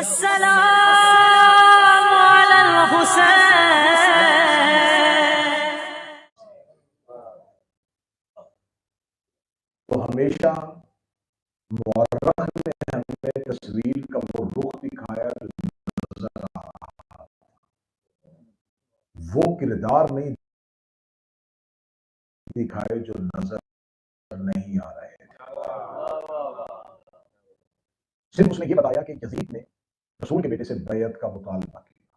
अस्सलामु अलल हुसैन। तो हमेशा मुअर्रख ने हमें तस्वीर का वो रुख दिखाया, नजर आ रहा, वो किरदार नहीं दिखाए जो नजर नहीं आ रहे थे। सिर्फ उसने ये बताया कि यजीद ने रसूल के बेटे से बैयत का मुतालबा किया,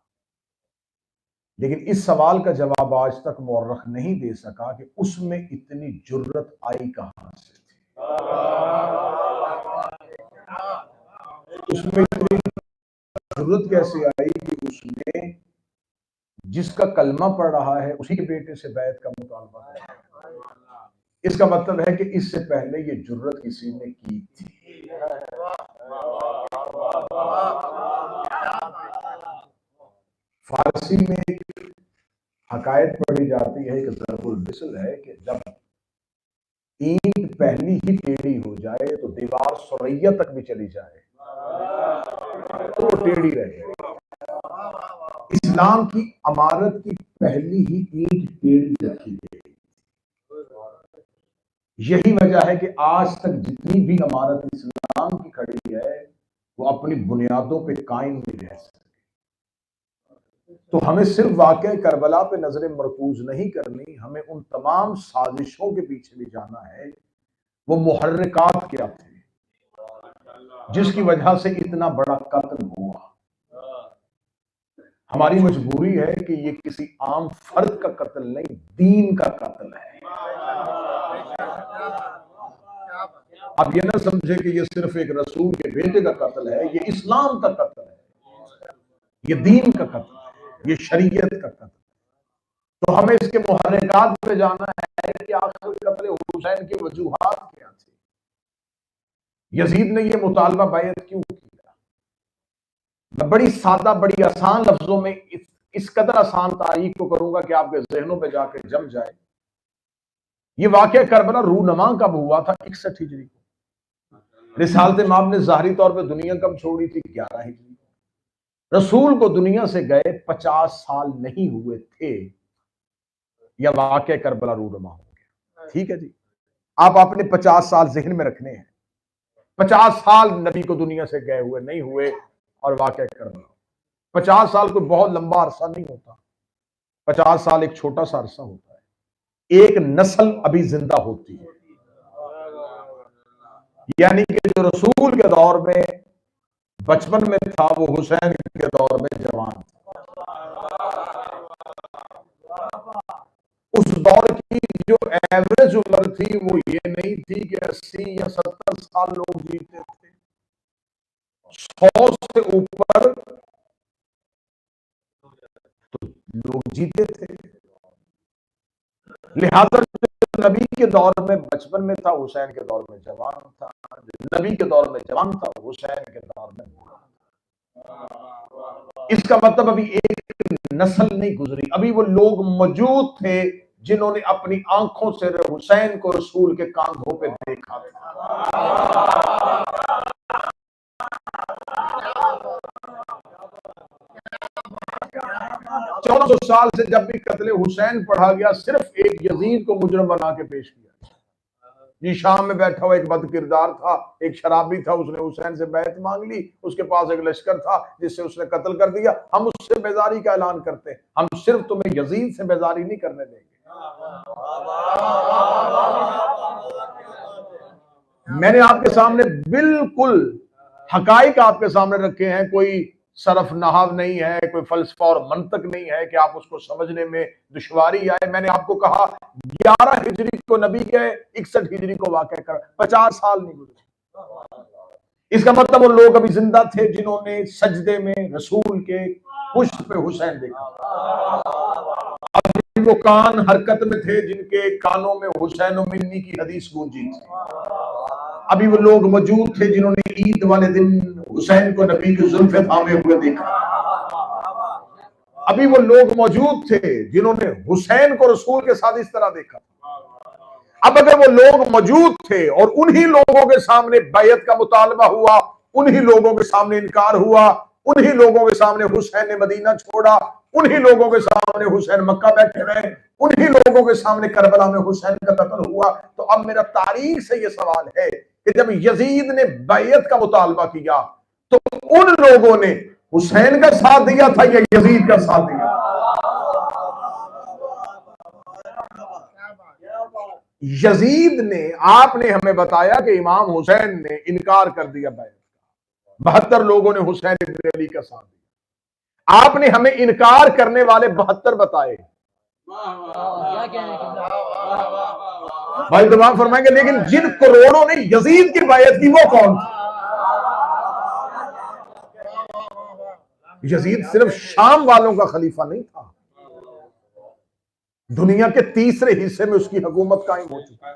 लेकिन इस सवाल का जवाब आज तक मुअर्रख नहीं दे सका कि उसमें इतनी जुर्रत आई कहां से थी, उसमें इतनी जुर्रत कैसे आई कि उसने जिसका कलमा पढ़ रहा है उसी के बेटे से बैत का मुतालबा किया। इसका मतलब है कि इससे पहले ये जुर्रत किसी ने की थी। फारसी में एक हकायत पढ़ी जाती है, एक ज़रबुल मिसल है कि जब ईंट पहली ही टेढ़ी हो जाए तो दीवार सुरैया तक भी चली जाए तो वो टेढ़ी रहे। इस्लाम की अमारत की पहली ही ईंट टेढ़ी रखी गई। यही वजह है कि आज तक जितनी भी अमारत इस्लाम की खड़ी है वो अपनी बुनियादों पे कायम नहीं रह सकती। तो हमें सिर्फ वाक़या करबला पे नजरें मरकूज नहीं करनी, हमें उन तमाम साजिशों के पीछे भी जाना है। वो मुहर्रिकात क्या थे जिसकी वजह से इतना बड़ा कत्ल हुआ। हमारी मजबूरी है कि ये किसी आम फर्द का कत्ल नहीं, दीन का कत्ल है। आप ये ना समझे कि ये सिर्फ एक रसूल के बेटे का कत्ल है, ये इस्लाम का कत्ल है, ये दीन का कत्ल है, ये शरीयत का कत्ल है। तो हमें इसके मुहर्रिकात पे जाना है कि आखिर कत्ल हुसैन की वजूहात क्या थी, यजीद ने ये मुतालबा बैत क्यों किया। मैं बड़ी सादा बड़ी आसान लफ्जों में इस कदर आसान तारीख को करूंगा कि आपके जहनों पे जाकर जम जाए। ये वाक़या करबला रूनमा कब हुआ था? 61 हिजरी को। रिसालत इमाम ने ज़ाहरी तौर पे दुनिया कब छोड़ी थी? 11 हिजरी को। रसूल को दुनिया से गए 50 साल नहीं हुए थे, यह वाक़या करबला रूनमा हो गया। ठीक है जी, आप अपने 50 साल ज़हन में रखने हैं। 50 साल नबी को दुनिया से गए हुए नहीं हुए और वाक़या करबला। 50 साल कोई बहुत लंबा अरसा नहीं होता, 50 साल एक छोटा सा अरसा होता है। एक नस्ल अभी जिंदा होती है, यानी कि जो रसूल के दौर में बचपन में था वो हुसैन के दौर में जवान था। उस दौर की जो एवरेज उम्र थी वो ये नहीं थी कि 80 या 70 साल लोग जीते थे, 100 से ऊपर तो लोग जीते थे। लिहाजा नबी के दौर में बचपन में था, हुसैन के दौर में जवान था, नबी के दौर में जवान था, हुसैन के दौर में बूढ़ा था। इसका मतलब अभी एक नस्ल नहीं गुजरी, अभी वो लोग मौजूद थे जिन्होंने अपनी आंखों से हुसैन को रसूल के कांधों पे देखा था। 1400 साल से जब भी कत्ले हुसैन पढ़ा गया, सिर्फ एक यजीद को मुजरम बना के पेश किया। जी शाम में बैठा हुआ एक बद किरदार था, एक शराबी था, उसने हुसैन से बैत मांग ली, उसके पास एक लश्कर था जिससे उसने कत्ल कर दिया। हम उससे बेजारी का ऐलान करते हैं, हम सिर्फ तुम्हें यजीद से बेजारी नहीं करने देंगे। मैंने आपके सामने बिल्कुल हकाइक आपके सामने रखे हैं, कोई सरफ नहाव नहीं है, कोई फलसफा और मंतक नहीं है कि आप उसको समझने में दुश्वारी आए। मैंने आपको कहा 11 हिजरी को नबी के, 61 हिजरी को वाक़या कर, 50 साल नहीं गुजरे। इसका मतलब वो लोग अभी जिंदा थे जिन्होंने सजदे में रसूल के पुष्ट पे हुसैन देखा। अभी वो कान हरकत में थे जिनके कानों में हुसैन मिन्नी की हदीस गूंजी थी। अभी वो लोग मौजूद थे जिन्होंने ईद वाले दिन हुसैन को नबी की जुल्फे थामे हुए देखा। अभी वो लोग मौजूद थे जिन्होंने हुसैन को रसूल के साथ इस तरह देखा। अब अगर वो लोग मौजूद थे और उन्हीं लोगों के सामने बैयत का मुतालबा हुआ, उन्हीं लोगों के सामने इनकार हुआ, उन्हीं लोगों के सामने हुसैन ने मदीना छोड़ा, उन्हीं लोगों के सामने हुसैन मक्का बैठे रहे, उन्हीं लोगों के सामने करबला में हुसैन का कत्ल हुआ। तो अब मेरा तारीख से यह सवाल है कि जब यजीद ने बैयत का मुतालबा किया तो उन लोगों ने हुसैन का साथ दिया था या यजीद का साथ दिया? यजीद ने, आपने हमें बताया कि इमाम हुसैन ने इनकार कर दिया बैत का, 72 लोगों ने हुसैन इब्न अली का साथ दिया। आपने हमें इनकार करने वाले 72 बताए। भाई दुआ फरमाएंगे, लेकिन जिन करोड़ों ने यजीद की बैत की वो कौन थे? यजीद सिर्फ शाम वालों का खलीफा नहीं था, दुनिया के तीसरे हिस्से में उसकी हुकूमत कायम हो चुकी है।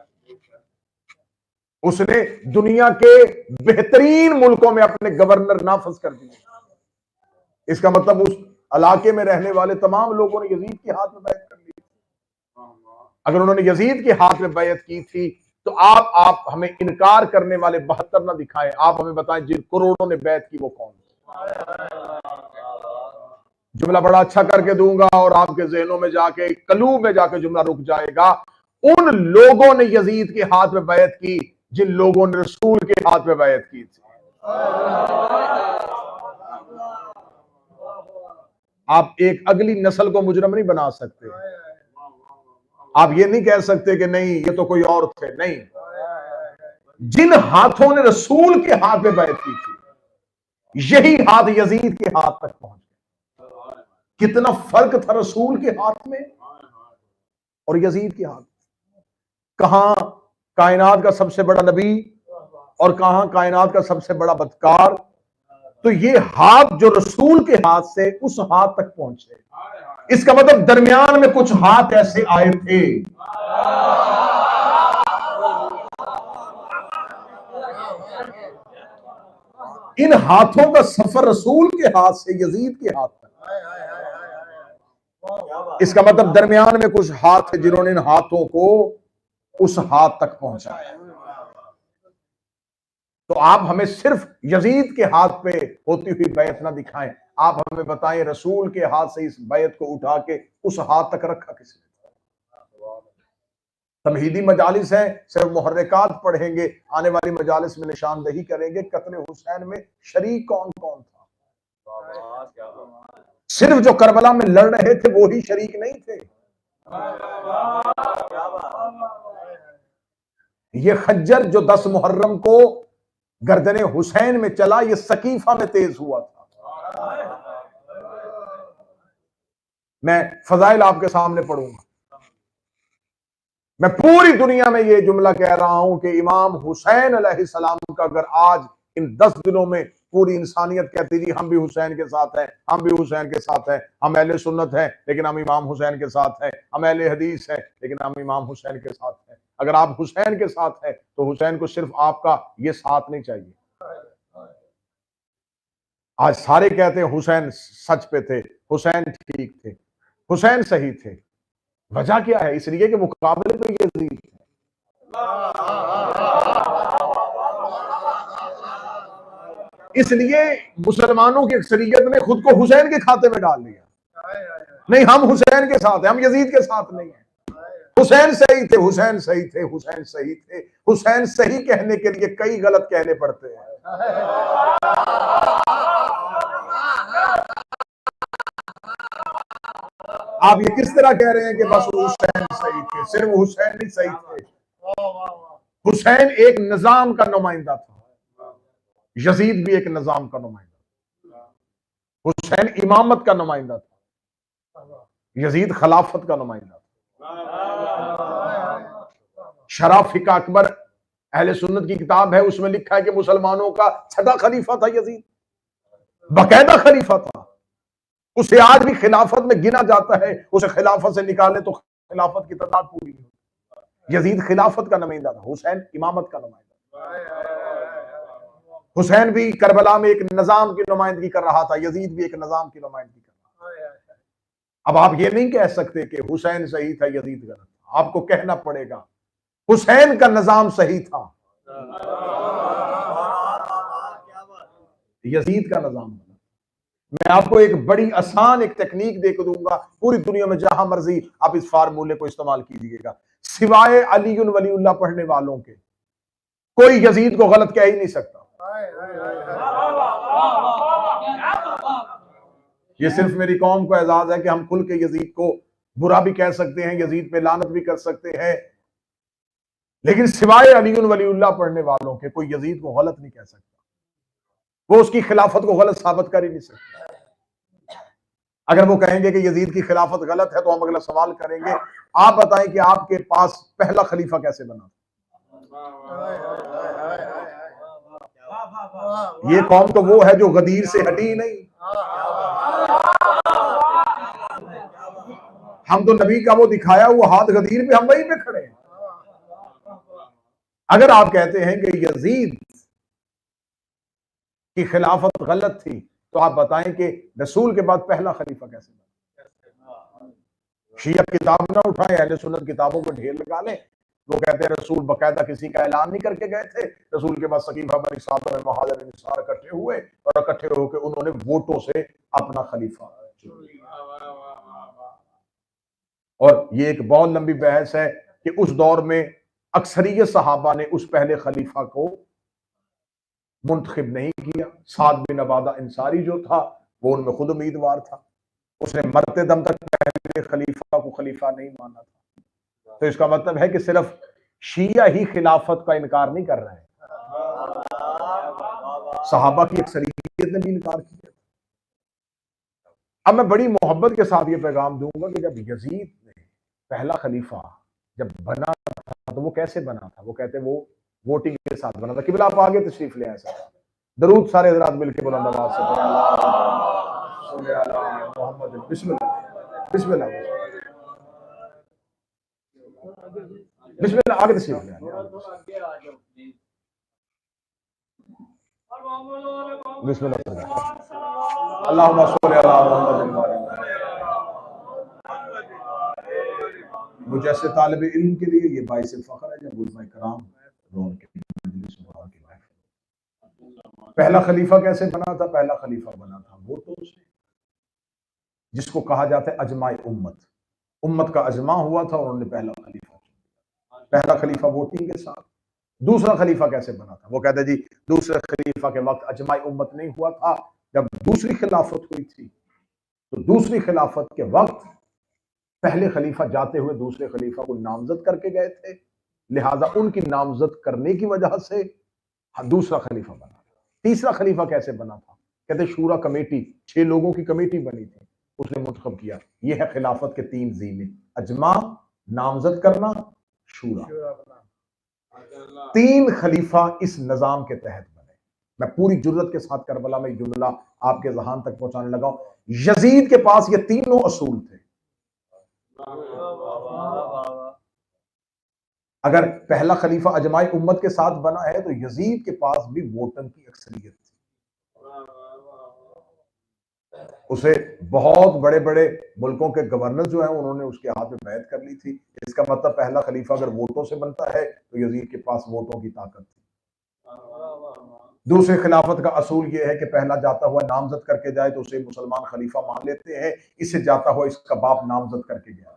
उसने दुनिया के बेहतरीन मुल्कों में अपने गवर्नर नाफज कर दिए। इसका मतलब उस इलाके में रहने वाले तमाम लोगों ने यजीद के हाथ में बैत कर ली। अगर उन्होंने यजीद के हाथ में बैत की थी तो आप हमें इनकार करने वाले 72 ना दिखाएं, आप हमें बताएं जिन करोड़ों ने बैत की वो कौन। जुमला बड़ा अच्छा करके दूंगा और आपके जहनों में जाके, कलूब में जाके जुमला रुक जाएगा। उन लोगों ने यजीद के हाथ में बैत की जिन लोगों ने रसूल के हाथ में बैत की थी। आप एक अगली नस्ल को मुजरम नहीं बना सकते। आप ये नहीं कह सकते कि नहीं ये तो कोई और थे। नहीं, जिन हाथों ने रसूल के हाथ में बैत की थी यही हाथ यजीद के हाथ तक पहुंच गए। कितना फर्क था रसूल के हाथ में और यजीद के हाथ। कहां कायनात का सबसे बड़ा नबी और कहां कायनात का सबसे बड़ा बदकार। तो ये हाथ जो रसूल के हाथ से उस हाथ तक पहुंचे, इसका मतलब दरमियान में कुछ हाथ ऐसे आए थे। इन हाथों का सफर रसूल के हाथ से यजीद के हाथ तक, इसका मतलब दरमियान में कुछ हाथ है जिन्होंने इन हाथों को उस हाथ तक पहुंचाया। तो आप हमें सिर्फ यजीद के हाथ पे होती हुई बैत ना दिखाएं, आप हमें बताएं रसूल के हाथ से इस बैत को उठा के उस हाथ तक रखा किसने। तमहीदी मजालिस है, सिर्फ मुहर्रिकात पढ़ेंगे, आने वाली मजालिस में निशानदही करेंगे कत्ल हुसैन में शरीक कौन कौन था। सिर्फ जो करबला में लड़ रहे थे वो ही शरीक नहीं थे। ये खज्जर जो 10 मुहर्रम को गर्दने हुसैन में चला, ये सकीफा में तेज हुआ था। मैं फजाइल आपके सामने पढ़ूंगा। मैं पूरी दुनिया में ये जुमला कह रहा हूं कि इमाम हुसैन अलैहिस्सलाम का अगर आज इन 10 दिनों में पूरी इंसानियत कहती जी हम भी हुसैन के साथ हैं, हम भी हुसैन के साथ हैं, हम अहले सुन्नत हैं लेकिन हम इमाम हुसैन के साथ हैं, हम अहले हदीस हैं लेकिन हम इमाम हुसैन के साथ हैं। अगर आप हुसैन के साथ हैं तो हुसैन को सिर्फ आपका ये साथ नहीं चाहिए। आज सारे कहते हैं हुसैन सच पे थे, हुसैन ठीक थे, हुसैन सही थे। वजह क्या है? इसलिए कि मुकाबले में यजीद है। इसलिए मुसलमानों की अक्सरियत ने खुद को हुसैन के खाते में डाल लिया। नहीं, हम हुसैन के साथ हैं, हम यजीद के साथ नहीं है। हुसैन सही थे, हुसैन सही थे, हुसैन सही थे। हुसैन सही कहने के लिए कई गलत कहने पड़ते हैं। आप ये किस तरह कह रहे हैं कि बस हुसैन सही थे? सिर्फ हुसैन नहीं सही थे, हुसैन एक निजाम का नुमाइंदा था, यजीद भी एक निजाम का नुमाइंदा था। हुसैन इमामत का नुमाइंदा था, यजीद खिलाफत का नुमाइंदा था। शरा फिका अकबर अहले सुन्नत की किताब है, उसमें लिखा है कि मुसलमानों का छठा खलीफा था यजीद, बाकायदा खलीफा था। उसे आज भी खिलाफत में गिना जाता है, उसे खिलाफत से निकाले तो खिलाफत की तादाद पूरी नहीं। यजीद खिलाफत का नुमाइंदा था, हुसैन इमामत का नुमाइंदा। हुसैन भी करबला में एक निजाम की नुमाइंदगी कर रहा था, यजीद भी एक निजाम की नुमाइंदगी कर रहा था। अब आप ये नहीं कह सकते कि हुसैन सही था यजीद गलत था। आपको कहना पड़ेगा हुसैन का निजाम सही था, यजीद का निजाम गलत। मैं आपको एक बड़ी आसान एक टेक्निक दे के दूंगा, पूरी दुनिया में जहां मर्जी आप इस फार्मूले को इस्तेमाल कीजिएगा। सिवाय अली वलीउल्लाह पढ़ने वालों के कोई यजीद को गलत कह ही नहीं सकता। ये सिर्फ मेरी कौम को एजाज है कि हम खुल के यजीद को बुरा भी कह सकते हैं, यजीद पे लानत भी कर सकते हैं, लेकिन सिवाय अली वलीउल्लाह पढ़ने वालों के कोई यजीद को गलत नहीं कह सकता। वो उसकी खिलाफत को गलत साबित कर ही नहीं सकता। अगर वो कहेंगे कि यजीद की खिलाफत गलत है तो हम अगला सवाल करेंगे, आप बताएं कि आपके पास पहला खलीफा कैसे बना? ये कौम तो वो है जो गदीर से हटी नहीं। हम तो नबी का वो दिखाया हुआ हाथ गदीर पे, हम वहीं पे खड़े हैं। अगर आप कहते हैं कि यजीद की खिलाफत गलत थी, तो आप बताएं कि रसूल के बाद पहला खलीफा कैसे बना? शिया किताब ना उठाए, अहले सुन्नत किताबों को ढेर लगा लें। वो कहते हैं रसूल बकायदा किसी का ऐलान नहीं करके गए थे, रसूल के बाद सकीफा बनी सादा में महाजर निसार इकट्ठे हुए और इकट्ठे होकर उन्होंने वोटों से अपना खलीफा। और ये एक बहुत लंबी बहस है कि उस दौर में अक्सरियत सहाबा ने उस पहले खलीफा को मुंतखिब नहीं किया। साद बिन अबादा अंसारी जो था वो उनमें खुद उम्मीदवार था, उसने मरते दम तक पहले खलीफा को खलीफा नहीं माना था। तो इसका मतलब है कि सिर्फ शिया ही खिलाफत का इनकार नहीं कर रहे हैं, सहाबा की अक्सरियत ने भी इनकार किया। अब मैं बड़ी मोहब्बत के साथ ये पैगाम दूंगा कि जब यजीद ने पहला खलीफा जब बना था तो वो कैसे बना था? वो कहते वो वोटिंग के साथ बना था। किबला आप आगे तशरीफ ले आए सर, दरूद सारे हजरात मिलकर बुलंद आवाज से मोहम्मद। बिस्मिल्लाह बिस्मिल्लाह बिस्मिल्लाह, आगे तशरीफ ले आए। बिस्मिल्लाह अल्लाहुम्मा सल्ली अला मुहम्मद। मुझे ऐसे तालिब इल्म के लिए ये बाइस फख्र है जब उलमा कराम पहला खलीफा कैसे बना था? पहला खलीफा बना था वोटों से, जिसको कहा जाता है अजमाए उम्मत। उम्मत का अजमा हुआ था और उन्होंने पहला खलीफा चुना। पहला खलीफा वोटिंग के साथ। दूसरा खलीफा कैसे बना था? वो कहते जी दूसरे खलीफा के वक्त अजमाए उम्मत नहीं हुआ था, जब दूसरी खिलाफत हुई थी तो दूसरी खिलाफत के वक्त पहले खलीफा जाते हुए दूसरे खलीफा को नामजद करके गए थे, लिहाजा उनकी नामजद करने की वजह से दूसरा खलीफा बना। तीसरा खलीफा कैसे बना था? कहते शूरा कमेटी, 6 लोगों की कमेटी बनी थी, उसने मुंतखब किया। यह है खिलाफत के 3 ज़ीने, अजमा, नामजद करना, शूरा। 3 खलीफा इस निजाम के तहत बने। मैं पूरी जुर्रत के साथ करबला में जुमला आपके जहान तक पहुंचाने लगा। यजीद के पास ये तीनों असूल थे। अगर पहला खलीफा अजमाई उम्मत के साथ बना है तो यजीद के पास भी वोटन की अक्सरियत थी। उसे बहुत बड़े बड़े मुल्कों के गवर्नर जो हैं उन्होंने उसके हाथ में बैत कर ली थी। इसका मतलब पहला खलीफा अगर वोटों से बनता है तो यजीद के पास वोटों की ताकत थी। दूसरे खिलाफत का असूल यह है कि पहला जाता हुआ नामजद करके जाए तो उसे मुसलमान खलीफा मान लेते हैं, इससे जाता हुआ इसका बाप नामजद करके गया।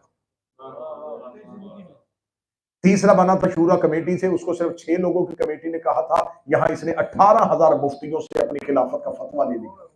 तीसरा बना था शूरा कमेटी से, उसको सिर्फ 6 लोगों की कमेटी ने कहा था, यहां इसने 18,000 मुफ्तियों से अपनी खिलाफत का फतवा ले लिया।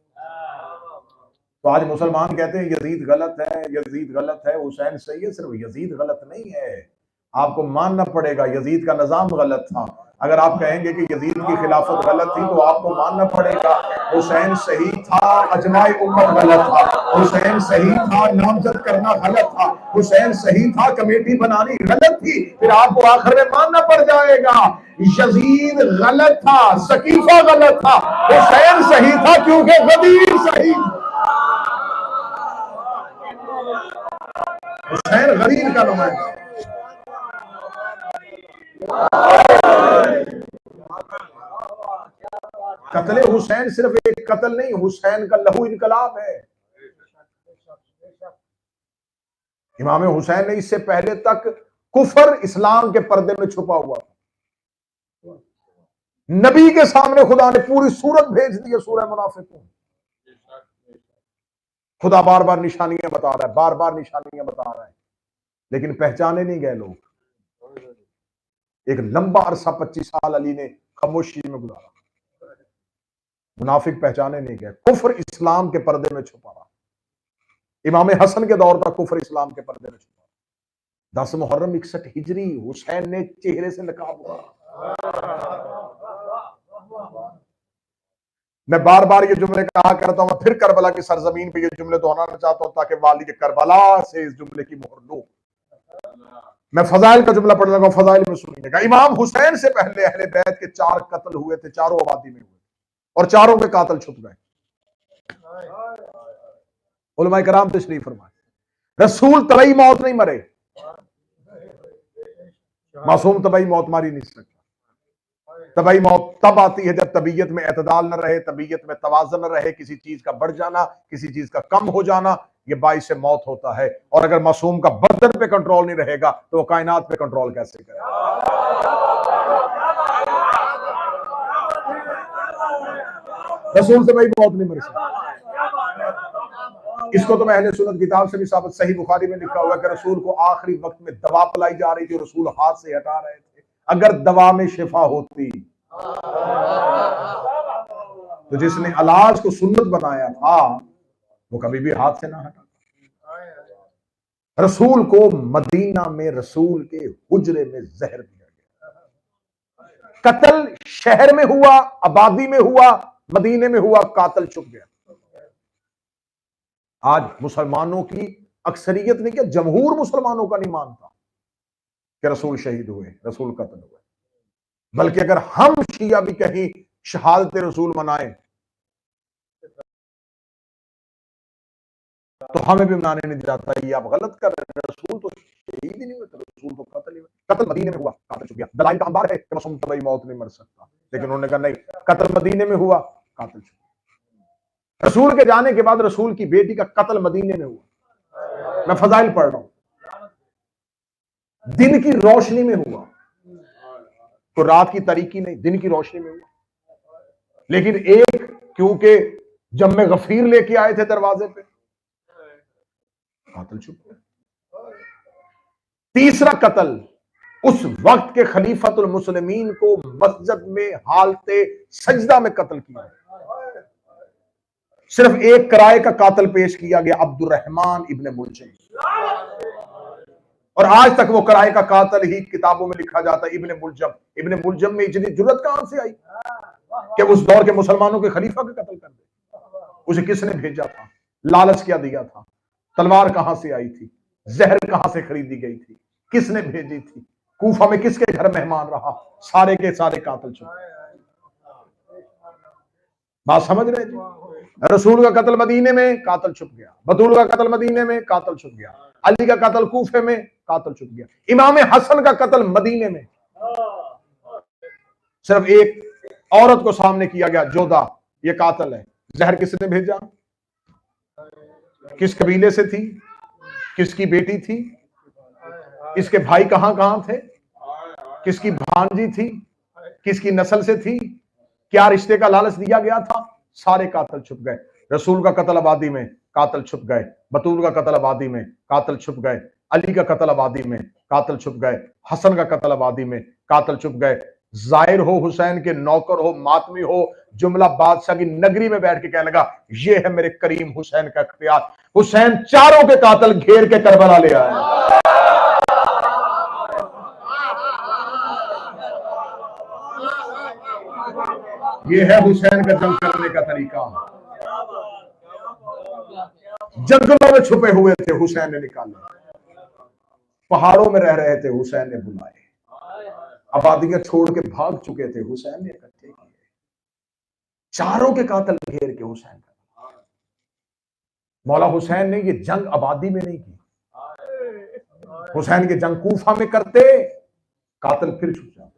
तो आज मुसलमान कहते हैं यजीद गलत है, यजीद गलत है, हुसैन सही है। सिर्फ यजीद गलत नहीं है, आपको मानना पड़ेगा यजीद का निजाम गलत था। अगर आप कहेंगे कि यजीद की खिलाफत गलत थी तो आपको मानना पड़ेगा हुसैन सही था, अजमाई उम्मत गलत था, हुसैन सही था, नामजद करना गलत था, हुसैन सही था, कमेटी बनानी गलत थी। फिर आपको आखिर में मानना पड़ जाएगा यजीद गलत था, सकीफा गलत था, हुसैन सही था क्योंकि गदीर सही था। हुसैन गदीर का नुमाइंदा। कत्ले हुसैन सिर्फ एक कत्ल नहीं, हुसैन का लहू इनकलाब है। इमाम हुसैन ने इससे पहले तक कुफर इस्लाम के पर्दे में छुपा हुआ था। नबी के सामने खुदा ने पूरी सूरत भेज दी है, सूरह मुनाफिकून। खुदा बार बार निशानियां बता रहा है, बार बार निशानियां बता रहा है, लेकिन पहचाने नहीं गए लोग। एक लंबा अरसा 25 साल अली ने खामोशी में गुजारा, मुनाफिक पहचाने नहीं गए। कुफ्र इस्लाम के पर्दे में छुपा रहा। इमाम हसन के दौर तक कुफ्र इस्लाम के पर्दे में छुपा। 10 मुहर्रम 61 हिजरी हुसैन ने चेहरे से नकाब हुआ। मैं बार बार ये जुमले कहा करता हूं, मैं फिर करबला की सरजमीन पे ये जुमले दोहराना चाहता हूं ताकि वाली के करबला से इस जुमले की मोहर लो। मैं फजाइल का जुमला पढ़ लगा, फजाइल में सुनिएगा। इमाम हुसैन से पहले अहले बैत के 4 कत्ल हुए थे, चारों आबादी में हुए और चारों के कातल छुप गए। उलमाए कराम तशरीफ फरमाए। रसूल तबई मौत नहीं मरे, मासूम तबई मौत मारी नहीं सकता। तबई मौत तब आती है जब तबीयत में एतदाल न रहे, तबीयत में तवाज़ुन न रहे, किसी चीज का बढ़ जाना, किसी चीज का कम हो जाना, ये बाइस से मौत होता है। और अगर मासूम का बदन पे कंट्रोल नहीं रहेगा तो वो कायनात पे कंट्रोल कैसे करेगा? रसूल से भाई मौत नहीं मर सकती। इसको तो मैं अहले सुन्नत किताब से भी साबित, सही बुखारी में लिखा हुआ है कि रसूल को आखिरी वक्त में दवा पिलाई जा रही थी, रसूल हाथ से हटा रहे थे। अगर दवा में शिफा होती तो जिसने इलाज को सुन्नत बनाया था वो कभी भी हाथ से ना हटा। रसूल को मदीना में रसूल के हुजरे में जहर दिया गया। कत्ल शहर में हुआ, आबादी में हुआ, मदीने में हुआ, कातल छुप गया। आज मुसलमानों की अक्सरियत नहीं, क्या जमहूर मुसलमानों का नहीं मानता कि रसूल शहीद हुए, रसूल कत्ल हुए। बल्कि अगर हम शिया भी कहीं शहादत रसूल मनाएं तो हमें भी मनाने नहीं जाता। ये आप गलत कर रहे हैं, रसूल तो शहीद ही नहीं हुए, रसूल तो कत्ल ही हुए। कत्ल मदीने में हुआ, कातल छुप गया। दलाइल का अंबार है कि मासूम तबई मौत नहीं मर सकता, लेकिन उन्होंने कहा नहीं, कत्ल मदीने में हुआ, कातल छुप गया। रसूल के जाने के बाद रसूल की बेटी का कत्ल मदीने में हुआ। मैं फजाइल पढ़ रहा हूं, दिन की रोशनी में हुआ, तो रात की तारीकी नहीं, दिन की रोशनी में हुआ। लेकिन एक, क्योंकि जब मैं गफीर लेके आए थे दरवाजे पे, कातल छुप गया। तीसरा कत्ल उस वक्त के खलीफतुल मुस्लिमीन को मस्जिद में हालते सजदा में कत्ल किया। सिर्फ एक किराए का कातल पेश किया गया, अब्दुर्रहमान इब्ने मुलजिम, और आज तक वो किराए का कातल ही किताबों में लिखा जाता है, इब्ने मुलजिम। इब्ने मुलजिम में इतनी जुर्रत कहां से आई कि उस दौर के मुसलमानों के खलीफा का कत्ल कर दे? उसे किसने भेजा था? लालच क्या दिया था? तलवार कहां से आई थी? जहर कहां से खरीदी गई थी? किसने भेजी थी? कूफा में किसके घर मेहमान रहा? सारे के सारे कातल छुपे। बात समझ रहे जी? रसूल का कत्ल मदीने में, कातल छुप गया। बतूल का कत्ल मदीने में, कातल छुप गया। अली का कत्ल कूफे में, कातल छुप गया। इमाम हसन का कत्ल मदीने में। सिर्फ एक औरत को सामने किया गया, जोधा, ये कातल है। जहर किसने भेजा? किस कबीले से थी? किसकी बेटी थी? इसके भाई कहां कहां थे? किसकी भांजी थी? किसकी नस्ल से थी? क्या रिश्ते का लालच दिया गया था? सारे कातल छुप गए। रसूल का कत्ल आबादी में, कातल छुप गए। बतूल का कत्ल आबादी में, कातल छुप गए। अली का कत्ल आबादी में, कातल छुप गए। हसन का कत्ल आबादी में, कातल छुप गए। जाहिर हो, हुसैन के नौकर हो, मातमी हो, जुमला बादशाह की नगरी में बैठ के कहने लगा, ये है मेरे करीम हुसैन का इख्तियार। हुसैन चारों के कातल घेर के करबला ले आया। ये है हुसैन का जंग करने का तरीका। जंगलों में छुपे हुए थे, हुसैन ने निकाले। पहाड़ों में रह रहे थे, हुसैन ने बुलाए। आबादियां छोड़ के भाग चुके थे, हुसैन ने इकट्ठे किए। चारों के कातल घेर के हुसैन का। मौला हुसैन ने ये जंग आबादी में नहीं की। हुसैन के जंग कूफा में करते, कातल फिर छुप जाते।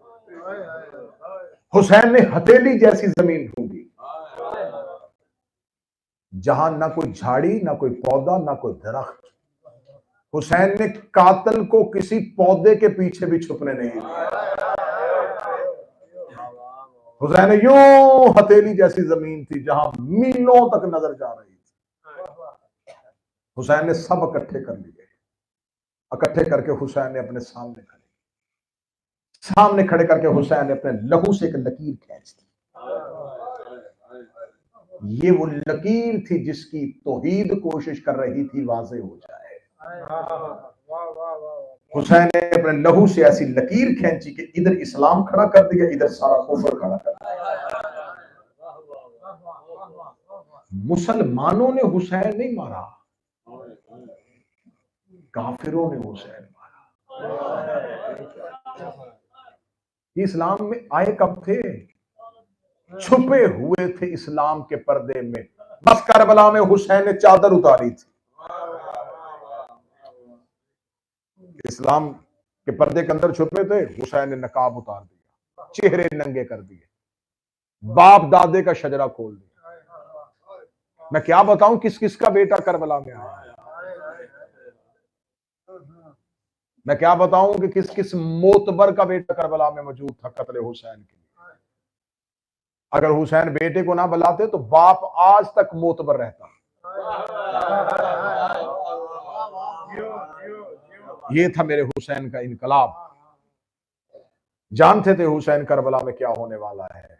हुसैन ने हथेली जैसी जमीन ढूंढी, जहां ना कोई झाड़ी, ना कोई पौधा, ना कोई दरख्त। हुसैन ने कातल को किसी पौधे के पीछे भी छुपने नहीं दिया। हुसैन ने यूं, हथेली जैसी जमीन थी जहां मीलों तक नजर जा रही थी। हुसैन ने सब इकट्ठे कर लिए। इकट्ठे करके हुसैन ने अपने सामने खड़े करके हुसैन ने अपने लहू से एक लकीर खींच दी। ये वो लकीर थी जिसकी तौहीद कोशिश कर रही थी वाज़े हो जाए। हुसैन ने अपने लहू से ऐसी लकीर खींची कि इधर इस्लाम खड़ा कर दिया, इधर सारा कुफर खड़ा कर दिया। मुसलमानों ने हुसैन नहीं मारा, काफिरों ने हुसैन मारा। ये इस्लाम में आए कब थे? छुपे हुए थे इस्लाम के पर्दे में। बस करबला में हुसैन ने चादर उतारी थी, इस्लाम के पर्दे के अंदर छुपे थे, हुसैन ने नकाब उतार दिया, चेहरे नंगे कर दिए, बाप दादे का शजरा खोल दिया। मैं क्या बताऊं किस किस का बेटा करबला में आया, मैं क्या बताऊं कि किस किस मोतबर का बेटा करबला में मौजूद था कत्ल हुसैन के लिए। अगर हुसैन बेटे को ना बुलाते तो बाप आज तक मोतबर रहता। ये था मेरे हुसैन का इनकलाब। जानते थे हुसैन करबला में क्या होने वाला है,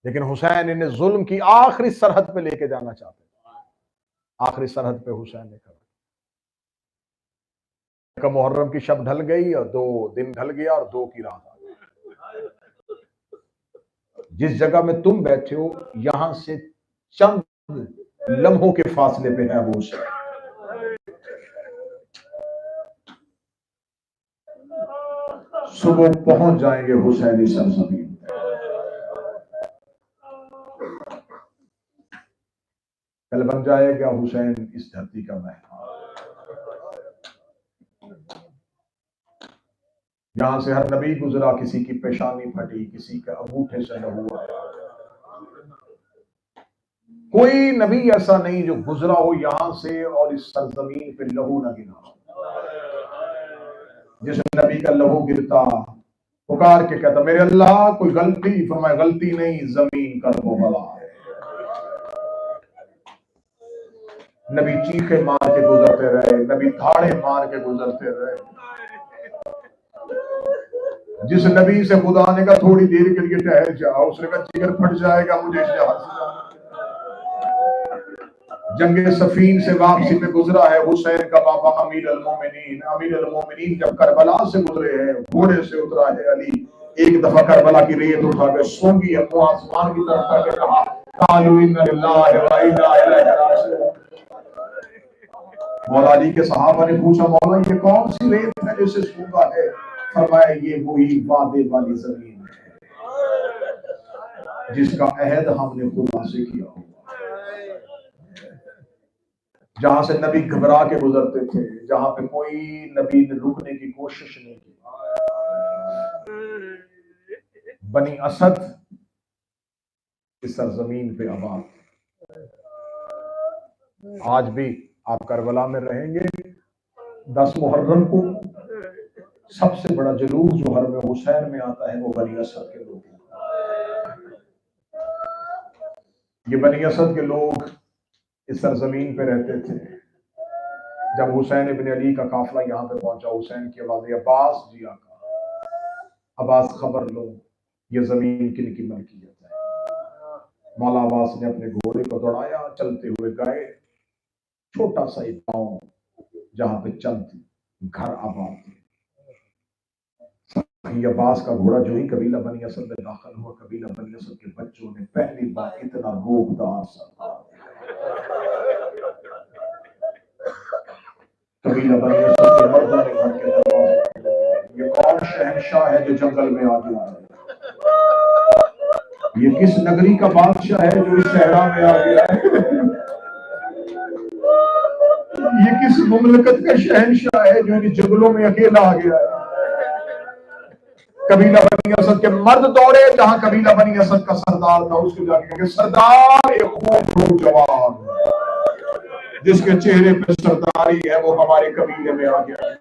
लेकिन हुसैन इन्हें जुल्म की आखिरी सरहद पे लेके जाना चाहते थे। आखिरी सरहद पे हुसैन ने खड़ा का मुहर्रम की शब ढल गई और 2 दिन ढल गया और 2 की रात आ गई। जिस जगह में तुम बैठे हो यहां से चंद लम्हों के फासले पे है वो शहर। सुबह पहुंच जाएंगे हुसैनी सरजमीन। कल बन जाएगा हुसैन इस धरती का मेहमान। यहां से हर नबी गुजरा, किसी की पेशानी फटी, किसी के अंगूठे से लहू आया। कोई नबी ऐसा नहीं जो गुजरा हो यहां से और इस सरजमीन पे लहू न गिरा। जिस नबी का लहू गिरता पुकार के कहता मेरे अल्लाह कोई गलती, फरमाए गलती नहीं, जमीन का लहू भला है। नबी चीखे मार के गुजरते रहे, नबी धाड़े मार के गुजरते रहे। जिस नबी से खुदा ने कहा थोड़ी देर के लिए ठहर जाओ, उसने कहा जिगर फट जाएगा मुझे इस जहाज से जाना। जंगे सफीन से वापसी पे गुजरा है हुसैन का बाबा अमीर अल-मोमिनीन। अमीर अल-मोमिनीन जब करबला से गुजरे हैं, घोड़े से उतरा है अली। एक दफा करबला की रेत उठाकर सूंघी, अपने आसमान की तरफ करके कहा कालू इन्ना लिल्लाहि व इन्ना इलैहि राजिऊन। मौला अली के सहाबा ने पूछा मौला ये कौन सी रेत है जिसे सूंघा है? फरमाया ये वही वादे वाली जमीन है जिसका अहद हमने खुदा से किया हुआ, जहां से नबी घबरा के गुजरते थे, जहां पे कोई नबी ने रुकने की कोशिश नहीं की। बनी असद इस सरजमीन पे आबाद। आज भी आप करबला में रहेंगे, 10 मुहर्रम को सबसे बड़ा जुलूस जो हरम हुसैन में आता है वो बनी असद के लोग। ये बनी असद के लोग इस सरजमीन पे रहते थे। जब हुसैन इब्न अली का काफिला यहाँ पे पहुंचा, हुसैन की आवाज़ अब्बास जी आका, अब्बास खबर लो ये जमीन किनकी मलकियत है। मौला अब्बास ने अपने घोड़े को दौड़ाया, चलते हुए गए छोटा सा एक गांव जहां पे चंद घर आबाद थे। अब्बास का घोड़ा जो ही कबीला बनी असद में दाखिल हुआ, कबीला बनी असद के बच्चों ने पहली बार इतना रोबदार सरदार कबीला बनी असद के मर्दों ने घर के दरवाजे, ये कौन शहंशाह है जो जंगल में आ गया है? ये किस नगरी का बादशाह है जो इस सहरा में आ गया है? ये किस मुमलकत का शहंशाह है जो इन जंगलों में अकेला आ गया है? कबीला बनी असद के मर्द दौड़े, जहां कबीला बनी असद का सरदार था उसको जाके कहे सरदार एक खूब जवान जिसके चेहरे पे सरदारी है वो हमारे कबीले में आ गया है,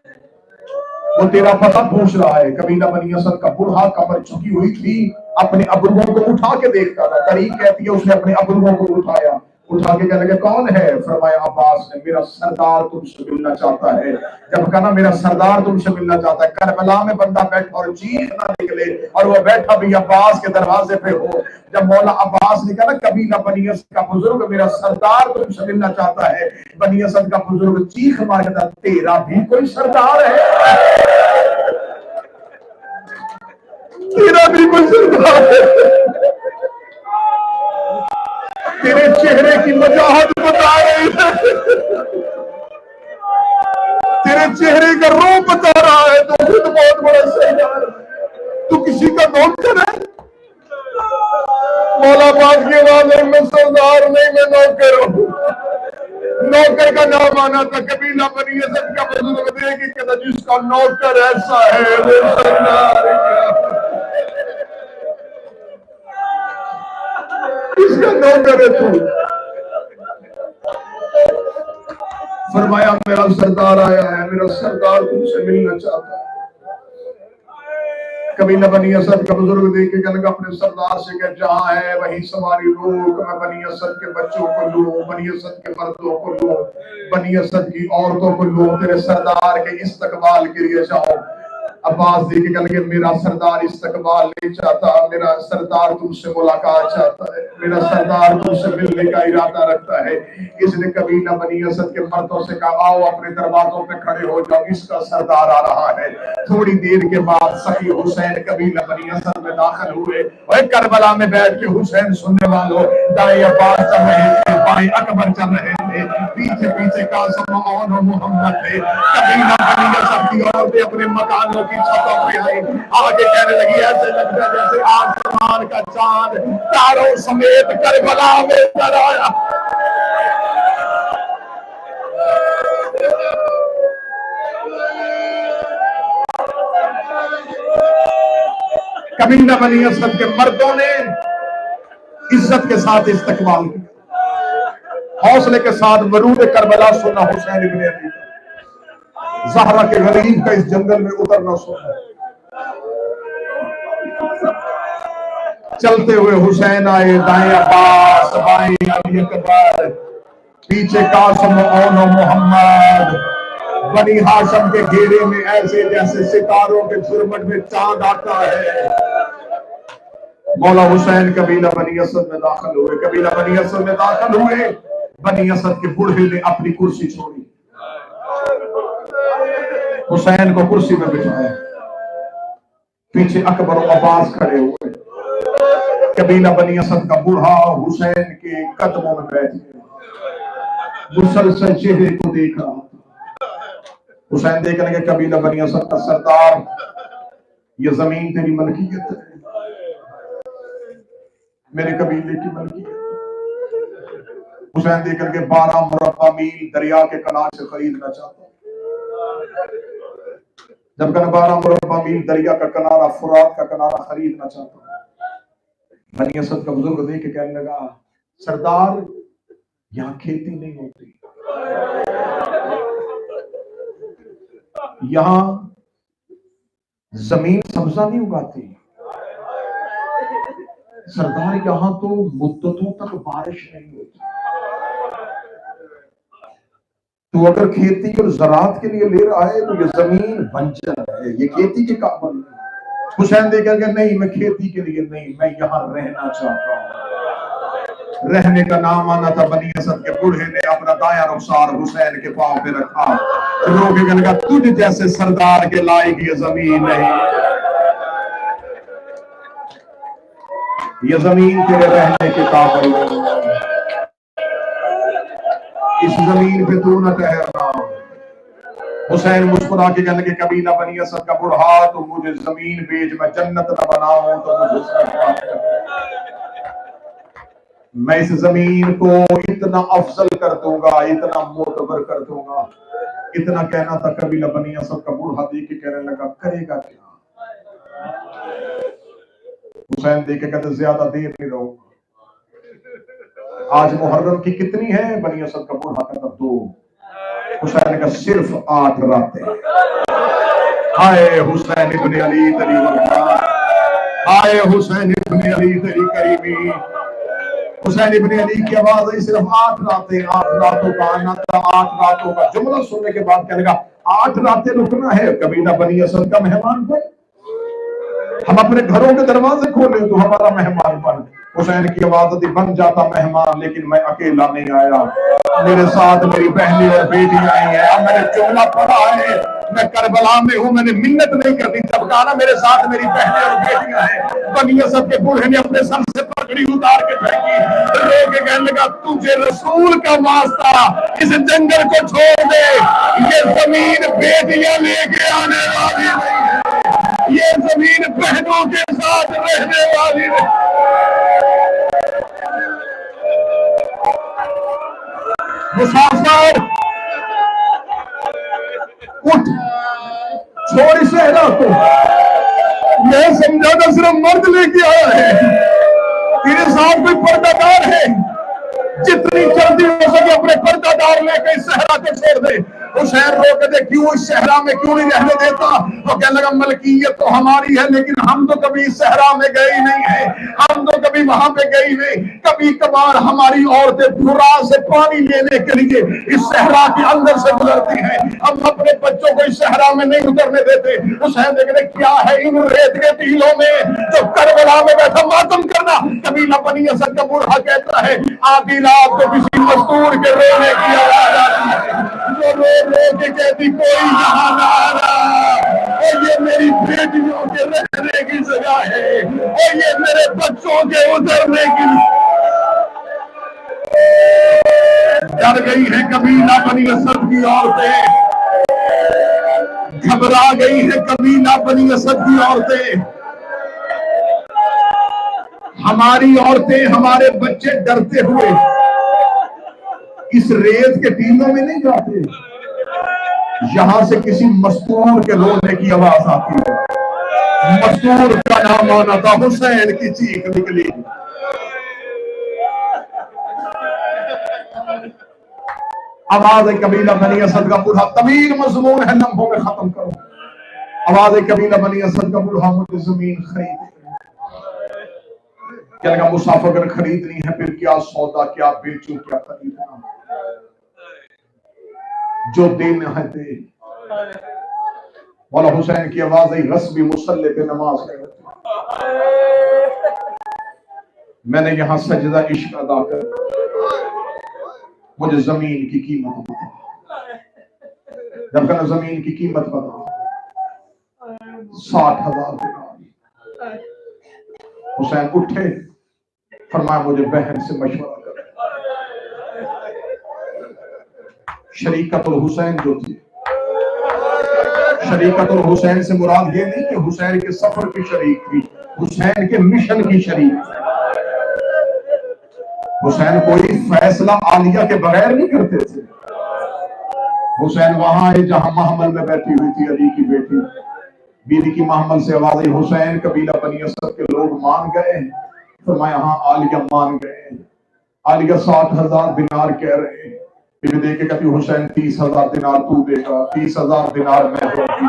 वो तेरा पता पूछ रहा है। कबीला बनी असद का बूढ़ा कमर झुकी हुई थी, अपने अब्रुओं को उठा के देखता था। तारीख कहती है उसने अपने अब्रुओं को उठाया, उठा के कहने लगे कौन है? फरमाया अब्बास ने, मेरा सरदार तुमसे मिलना चाहता है। जब कहा मेरा सरदार तुमसे मिलना चाहता है, करबला में बंदा बैठा और चीख ना निकले और वो बैठा भी अब्बास के दरवाजे पे हो। जब मौला अब्बास ने कहा कबीला बनी असद का बुजुर्ग मेरा सरदार तुमसे मिलना चाहता है, बनी असद का बुजुर्ग चीख मारता, तेरा भी कोई सरदार है? तेरा भी कोई सरदार है? तेरे चेहरे की वजाहत बता रही है, तेरे चेहरे का रूप बता रहा है, तो खुद बहुत बड़ा सरदार, तू किसी का नौकर है? मौला बात के बाद मैं सरदार नहीं, मैं नौकर हूं। नौकर का नाम आना था कबीला बनी असद का बुजुर्ग देख के, जिसका नौकर ऐसा है वो सरदार इसका नौकर है तू। फरमाया मेरा सरदार आया है, मेरा सरदार तुमसे मिलना चाहता है। कबीला बनी असद का बुजुर्ग देख के कहने अपने सरदार से कह जहां है वहीं सवारी रोक, मैं बनी असद के बच्चों को लूं, बनी असद के मर्दों को लूं, बनी असद की औरतों को लूं, तेरे सरदार के इस्तकबाल के लिए जाओ। अब्बास देख के कहने मेरा सरदार इस्तकबाल नहीं चाहता, मेरा सरदार तुमसे मुलाकात चाहता है, मेरा सरदार तुमसे मिलने का इरादा रखता है। इसने कबीला बनी असद के मर्दों से कहा आओ अपने दरवाजों पे खड़े हो जाओ, इसका सरदार आ रहा है। थोड़ी देर के बाद सही हुसैन कबीला बनी असद में दाखिल हुए और करबला में बैठ के हुसैन सुनने वालों, दाएं अब्बास चल रहे थे, बाएं अकबर चल रहे थे, पीछे पीछे कासिम और मोहम्मद थे। कबीला बनी असद की औरतें अपने मकानों की छतों पे आई, आगे कहने लगी ऐसे लगता है जैसे आसमान का चांद तारों समेत करबला में उतर आया। कबीला बनी असद के मर्दों ने इज्जत के साथ इस्तकबाल किया, हौसले के साथ वरूद करबला सुना हुसैन इब्ने अली, ज़हरा के गरीब का इस जंगल में उतरना सुना। चलते हुए हुसैन आए, दाएं अब्बास, बाएं अली अकबर, पीछे कासिम और मोहम्मद। बनी हाशम के घेरे में ऐसे जैसे सितारों के झुरमुट में चांद आता है। मौला हुसैन कबीला बनी असद में दाखिल हुए, कबीला बनी असद में दाखिल हुए। बनी असद के बूढ़े ने अपनी कुर्सी छोड़ी, हुसैन को कुर्सी में बिठाया, पीछे अकबर और अब्बास खड़े हुए। कबीला बनी असद का बूढ़ा हुसैन के कदमों में बैठ गया, मुसलसल चेहरे को देख रहा था। हुसैन देख लगे कबीला बनी असद का सरदार, ये जमीन तेरी मलकियत है, मेरे कबीले की मलकियत। हुसैन देख लगे 12 मुरब्बा मील दरिया के किनारे से खरीदना चाहता हूं। जब 12 मुरब्बा मील दरिया का किनारा, फुरात का किनारा खरीदना चाहता हूं। बनी असद का बुजुर्ग देख के कहने लगा सरदार यहाँ खेती नहीं होती, यहाँ जमीन सब्जा नहीं उगाती सरदार, यहाँ तो मुद्दतों तक बारिश नहीं होती। तो अगर खेती और ज़राअत के लिए ले रहा है तो ये जमीन बंजर है, ये खेती के काबिल नहीं। हुसैन देखेंगे नहीं मैं खेती के लिए नहीं, मैं यहाँ रहना चाहता हूँ। रहने का नाम आना था। बनी असद के बूढ़े ने अपना दाया रुखसार हुसैन के पांव पे रखा, रो के कहने लगा तुझ जैसे सरदार के लायक ये जमीन नहीं, ये जमीन तेरे रहने के काबिल नहीं, इस जमीन पे तू न ठहरना। हुसैन मुस्कुरा के कहने के कबीला बनी असद का बूढ़ा तो मुझे जमीन बेच, मैं जन्नत न बनाऊं तो मुझे मैं इस जमीन को इतना अफजल कर दूंगा, इतना मोतबर कर दूंगा। इतना कहना था कबीला बनी असद का बूढ़ा देख के कहने लगा करेगा क्या? हुसैन देख के कहते ज्यादा देर नहीं रहूंगा। आज मुहर्रम की कितनी है? बनी असद का बूढ़ा कहता 2। हुसैन का सिर्फ 8 रातें। हाय हुसैन इब्ने अली तेरी वफा, हाय हुसैन इब्ने अली तेरी करीबी। हुसैन इब्न अली की आवाज आई, सिर्फ 8 रातें, 8 रातों का आना था। 8 रातों का जुमला सुनने के बाद कहने लगा 8 रातें रुकना है, कबीला बनी असद का मेहमान बन, हम अपने घरों के दरवाजे खोले तो हमारा मेहमान बन। हुसैन की आवाज थी, बन जाता मेहमान, लेकिन मैं अकेला नहीं आया, मेरे साथ मेरी बहनें और बेटियां आई हैं। अब मैंने जुमला पढ़ा है, मैं करबला में हूं, मैंने मिन्नत नहीं करनी, जब कहा ना मेरे साथ मेरी बहनें और बेटियां हैं, बनी असद के बूढ़े ने अपने सर से पगड़ी उतार के फेंकी, रो के कहने लगा तुझे रसूल का वास्ता इस जंगल को छोड़ दे, ये जमीन बेटियां लेके आने वाली नहीं है, ये जमीन बहनों के साथ रहने वाली नहीं। मुसाफिर उठ, छोड़ सहरा को, मैं समझा था सिर्फ मर्द लेके आया है, तेरे साथ कोई पर्दादार है, जितनी जल्दी हो सके अपने पर्दादार लेके इस सहरा को छोड़ दे। हुसैन रोक दे, क्यों इस सहरा में क्यों नहीं रहने देता? वो कहने लगा मलकियत तो हमारी है, लेकिन हम तो कभी इस सहरा में गए ही नहीं है, हम तो कभी वहां पे गए ही नहीं। कभी कभार हमारी औरतें बुरा से पानी लेने के लिए इस सहरा के अंदर से गुजरती हैं, हम अपने बच्चों को इस सहरा में नहीं उतरने देते। हुसैन देखने क्या है इन रेत के टीलों में जो करबला में बैठा मातम करना। कबीला बनी असद का बूढ़ा कहता है आधी रात तो किसी मजदूर के रोने की आवाज आती है, जो रो रो के कहती कोई यहाँ ना आ रहा, और ये मेरी बेटियों के रहने की जगह है, और ये मेरे बच्चों के उतरने की। डर गई है कबीला बनी असद की औरतें, घबरा गई है कबीला बनी असद की औरतें। हमारी औरतें हमारे बच्चे डरते हुए इस रेत के टीलों में नहीं जाते, यहां से किसी मस्तूर के रोने की आवाज आती है। मस्तूर का नाम आना था, हुसैन की चीख निकली। आवाज है कबीला बनी असद का बूढ़ा, तवील मजमून है लम्हों में खत्म करो। आवाज है कबीला बनी असद का बूढ़ा, मुझे जमीन खरीद, क्या लगा मुसाफिर अगर खरीदनी है फिर क्या सौदा, क्या बेचूं क्या खरीदना, जो दिन है दे। मौला हुसैन की आवाज आई रस्बी मुसल्ले पे नमाज है, मैंने यहां सजदा इश्क अदा कर, मुझे जमीन की कीमत बता। जब कहना जमीन की कीमत बता, 60,000 दिनार। हुसैन उठे, फरमाया मुझे बहन से मशवरा कर। शरीकतुल हुसैन जो थी, शरीकतुल हुसैन से मुराद ये नहीं कि हुसैन के सफर की शरीक थी, हुसैन के मिशन की शरीक थी। हुसैन कोई फैसला आलिया के बगैर नहीं करते थे। हुसैन वहां आए जहां महमल में बैठी हुई थी अली की बेटी, बीवी की महमल से आवाज आई हुसैन कबीला बनी असद के लोग मान गए। फरमाया हाँ आलिया मान गए। आलिया 60,000 दिनार कह रहे हैं। बीवी देख के कहती हुसैन 30,000 दिनार तू देगा, 30,000 दिनार मैं दूंगी।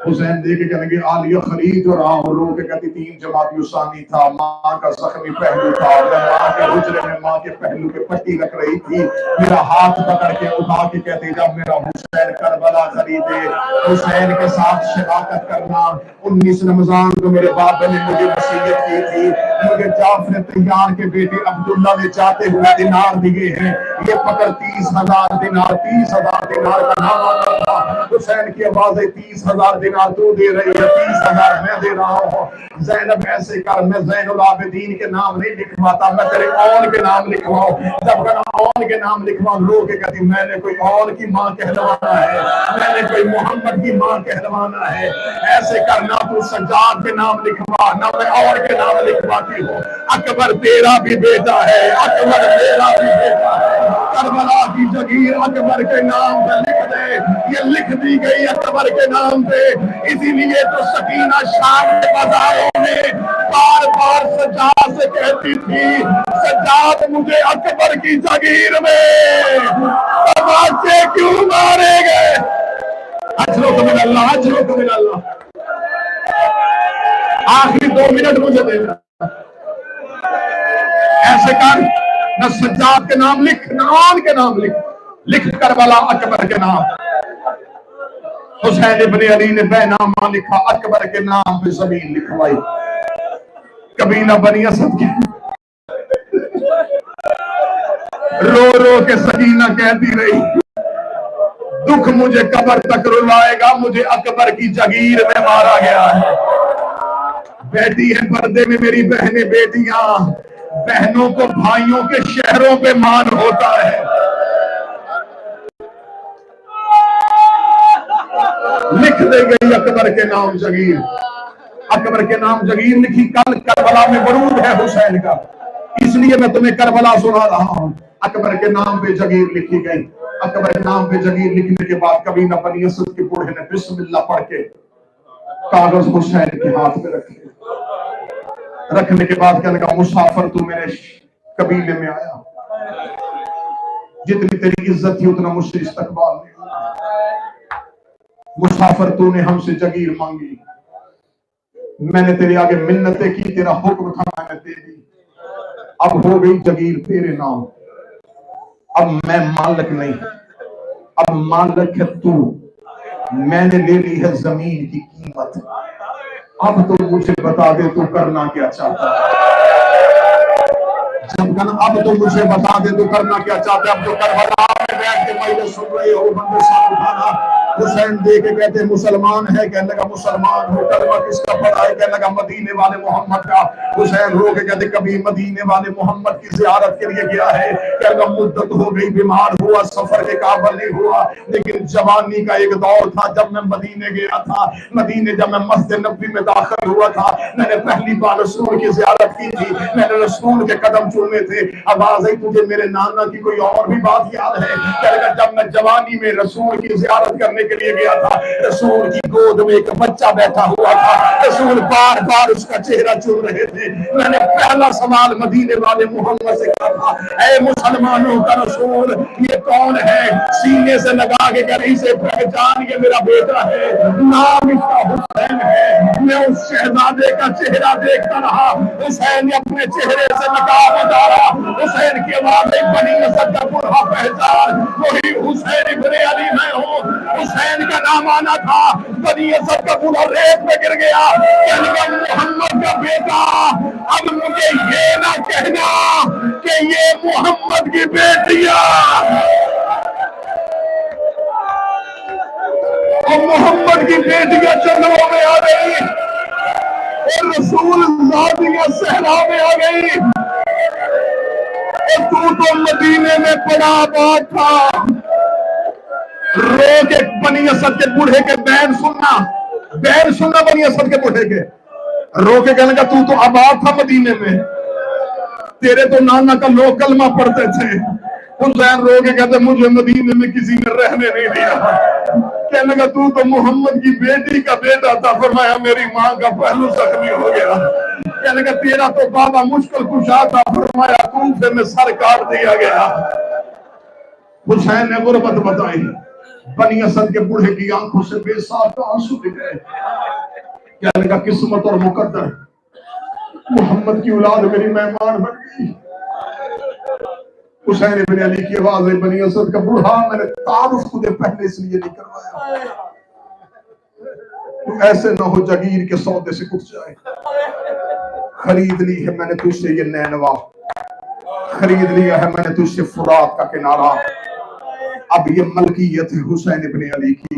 हुसैन देख के कहने आलिया खरीद और आओ। रो के कहती 3 जमात युसानी था, माँ का जख्मी पहलू था, मैं माँ के हुजरे में माँ के पहलू पे पट्टी रख रही थी, मेरा हाथ पकड़ के उठा के कहते जब मेरा हुसैन करबला खरीदे, हुसैन के साथ शराकत करना। 19 रमजान को मेरे बाप ने मुझे वसीयत की थी, मुझे जाफर तैयार के बेटे अब्दुल्ला ने चाहते हुए दिनार दिए हैं, ये पकड़ 30,000 दिनार, 30,000 दिनार का नाम आता था। हुसैन की आवाज है 30,000 दिनार तू दे रही है, 30,000 मैं दे रहा हूँ। ज़ैनब ऐसे कर, मैं ज़ैनुल आबिदीन के नाम नहीं लिखवाता, मैं तेरे और के नाम लिखवाऊं। जब कहना और के नाम लिखवाऊं, रो के कहती मैंने कोई और की माँ कहलवाना है, मैंने कोई मोहम्मद की माँ कहलवाना है। ऐसे करना तू सज्जाद के नाम लिखवा, ना मैं और के नाम लिखवाती हूँ। अकबर तेरा भी बेटा है, अकबर तेरा भी बेटा है, करबला की जगीर अकबर के नाम पे लिख दे। ये लिख दी गई अकबर के नाम पे, इसीलिए तो सकीना शाम के बाजारों में बार बार सज्जाद से कहती थी सज्जाद मुझे अकबर की जगीर में तमाचे क्यों मारे गए। अजरो को मिला अल्लाह, अजरो को मिला अल्लाह। आखिरी 2 मिनट मुझे देना। ऐसे से कर, न सज्जाद के नाम लिख, न आन के नाम लिख करबला अकबर के नाम। हुसैन इब्ने अली ने बैनामा लिखा, अकबर के नाम पे जमीन लिखवाई। कभी ना बनी असद की रो रो के सकीना कहती रही, दुख मुझे कब्र तक रुलाएगा, मुझे अकबर की जगीर में मारा गया है। बेटी है पर्दे में मेरी बहनें बेटियां, बहनों को भाइयों के शहरों पे मान होता है। लिख दे गई अकबर के नाम जगीर, अकबर के नाम जगीर लिखी। कल करबला में बरूद है हुसैन का, इसलिए मैं तुम्हें करबला सुना रहा हूं। अकबर के नाम पे जगीर लिखी गई। अकबर के नाम पे जगीर लिखने के बाद कभी न बनी असद के बूढ़े ने बिस्मिल्लाह पढ़ के कागज हुसैन के हाथ में रखे। रखने के बाद कहने का, मुसाफिर तू मेरे कबीले में आया, जितनी तेरी इज्जत थी उतना मुझसे इस्तकबाल नहीं हुआ। मुसाफिर तूने हमसे जगीर मांगी, मैंने तेरे आगे मिन्नतें की, तेरा हुक्म था मैंने दे दी। अब हो गई जगीर तेरे नाम, अब मैं मालिक नहीं, अब मालिक है तू। मैंने ले ली है जमीन की कीमत, अब तो मुझे बता दे तू करना क्या चाहता है। जब कहना अब तो मुझे बता दे तू करना क्या चाहता है। अब तो करबला में बैठ के पहले सुन रहे हो, बंदे साथ उठाना। हुसैन दे के कहते मुसलमान है, कहने लगा मुसलमान हो। कलमा किसका पढ़ा है, कहने लगा मदीने वाले मोहम्मद का। हुसैन रो के कहते कभी मदीने वाले मोहम्मद की ज़ियारत के लिए गया है, कहने लगा मुद्दत हो गई, बीमार हुआ, सफर के काबिल नहीं हुआ, लेकिन जवानी का एक दौर था जब मैं मदीने गया था। मदीने जब मैं मस्जिद नबवी में दाखिल हुआ था, मैंने पहली बार रसूल की ज़ियारत की थी, मैंने रसूल के कदम चूमे थे। आवाज आई तुझे मेरे नाना की कोई और भी बात याद है, कहने लगा जब मैं जवानी में रसूल की ज़ियारत करने के लिए गया था, रसूल की गोद में एक बच्चा बैठा हुआ था, रसूल बार बार उसका चेहरा चूम रहे थे। मैंने पहला सवाल मदीने वाले मोहम्मद से कहा था, ऐ मुसलमानों का रसूल ये कौन है? सीने से लगा के कहीं से पहचान, ये मेरा बेटा है, नाम इसका हुसैन है। मैं उस शहजादे का चेहरा देखता रहा, हुसैन ने अपने चेहरे से नकाब उतारा। हुसैन की आवाज बनी असद का बूढ़ा पहचान, वही हुसैन इब्ने अली मैं हूँ। हुसैन का नाम आना था, बनी असद का बूढ़ा रेत में गिर गया। मोहम्मद का बेटा, अब मुझे ये ना कहना कि ये मोहम्मद की बेटियां और मोहम्मद की बेटियां चंद्रों में आ गई और रसूल ज़ादियां सहरा में आ गई, और तू तो मदीने में पड़ा बात था। रोज एक बनी असद के बूढ़े के बैन सुनना बनी असद के बूढ़े के। रो के कहने का तू तो आबाद था मदीने में, तेरे तो नाना का लोग कलमा पढ़ते थे। हुसैन रो के कहते मुझे मदीने में किसी ने रहने नहीं दिया। कहने का तू तो मोहम्मद की बेटी का बेटा था, फरमाया मेरी माँ का पहलू जख्मी हो गया। कहने का तेरा तो बाबा मुश्किल कुशा था, फरमाया कूफे में सर काट दिया गया। हुसैन ने गुर्बत बताई, बनी असद के बूढ़े की आंखों से बेसाब आंसू निकले। कहने का किस्मत और मुकद्दर, मोहम्मद की औलाद मेरी मेहमान बन गई। हुसैन इब्ने अली की आवाज में बनी असद का बूढ़ा, मैंने तारुफ खुद पहले इसलिए नहीं करवाया, तू ऐसे ना हो जगीर के सौदे से उठ जाए। खरीद ली है मैंने तुझसे ये नैनवा, खरीद लिया है मैंने तुझसे फुरात का किनारा। अब ये मलकियत है हुसैन इब्ने अली की,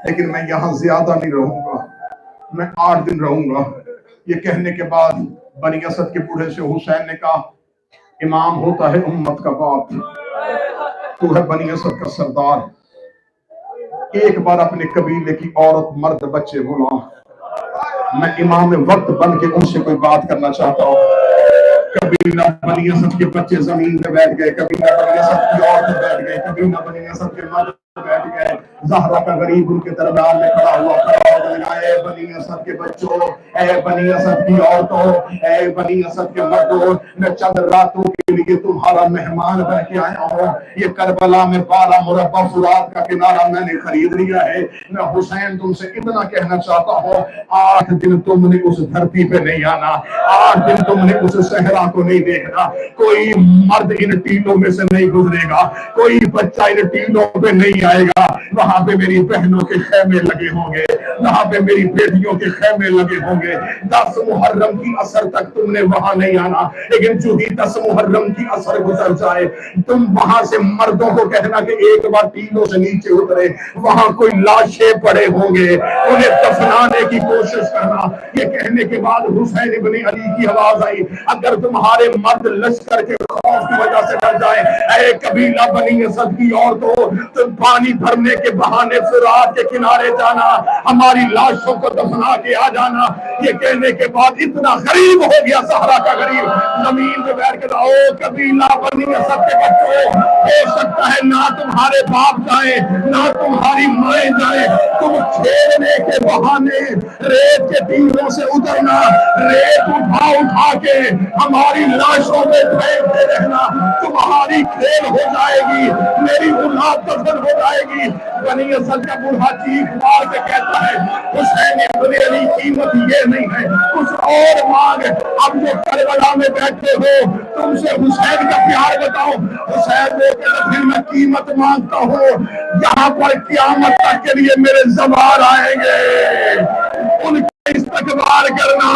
लेकिन मैं यहाँ ज्यादा नहीं रहूंगा, मैं 8 दिन रहूंगा। ये कहने के बाद बनी असद के बूढ़े से हुसैन ने कहा, इमाम होता है उम्मत का बाप, तू है बनी असद का सरदार, एक बार अपने कबीले की औरत मर्द बच्चे बुला, मैं इमाम वक्त बन के उनसे कोई बात करना चाहता हूँ। कभी ना बनी असद के बच्चे जमीन पे बैठ गए, कभी ना बनी असद की औरत बैठ गए, कभी ना बनी असद के मर्द बैठ गए। ज़हरा का गरीब उनके दरबार में खड़ा हुआ, लगाए। बनी असद के बच्चों, ऐ बनी असद की औरतों, ऐ बनी असद के मर्दों, मैं चंद रातों के लिए तुम्हारा मेहमान बन के आया हूँ। ये करबला में 12 मुरब्बा फुरात का किनारा मैंने खरीद लिया है। मैं हुसैन तुमसे इतना कहना चाहता हूँ, 8 दिन तुमने उस धरती पे नहीं आना, 8 दिन तुमने उस सहरा को नहीं देखना। कोई मर्द इन टीलों में से नहीं गुजरेगा, कोई बच्चा इन टीलों पे नहीं आएगा। वहां पे मेरी बहनों के खैमे लगे होंगे, वहां पे मेरी बेटियों के खैमे लगे होंगे। 10 मुहर्रम की असर तक तुमने वहां नहीं आना, लेकिन जो ही 10 मुहर्रम की असर गुजर जाए, तुम वहां से मर्दों को कहना कि एक बार टीलों से नीचे उतरे, वहां कोई लाशें पड़े होंगे, उन्हें दफनाने की कोशिश करना। ये कहने के बाद हुसैन इब्ने अली की आवाज आई, अगर तुम्हारे मर्द लश्कर के खौफ की वजह से डर जाए, ऐ कबीला बनी असद की औरतों, तुम पानी भरने के बहाने फुरात के किनारे जाना, हमारी लाशों को दफना के आ जाना। ये कहने के बाद इतना गरीब हो गया सहरा का गरीब, जमीन पे बैठ के ओ कबीला बनी असद के बच्चों, हो सकता है ना तुम्हारे बाप जाए, ना तुम्हारी माएं जाए, तुम खेलने के बहाने रेत के टीलों से उतरना, रेत उठा उठा के हमारी लाशों में फेंकते रहना, तुम्हारी खेल हो जाएगी, मेरी औलाद दफन हो जाएगी। बनी असद का बूढ़ा चीख मार के कहता है, हुसैन इब्ने अली कीमत ये नहीं है, कुछ और मांग। अब जो करबला में बैठे हो, तुमसे हुसैन का प्यार बताओ। हुसैन वो कहते फिर मैं कीमत मांगता हूँ, यहाँ पर क़यामत तक के लिए मेरे ज़वार आएंगे, उनका इस्तकबाल करना,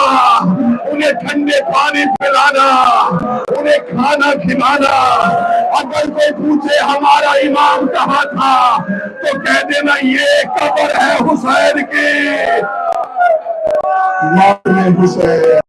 उन्हें ठंडे पानी पिलाना, उन्हें खाना खिलाना। अगर कोई पूछे हमारा इमाम कहाँ था, तो कह देना ये कब्र है हुसैन की। हुसैन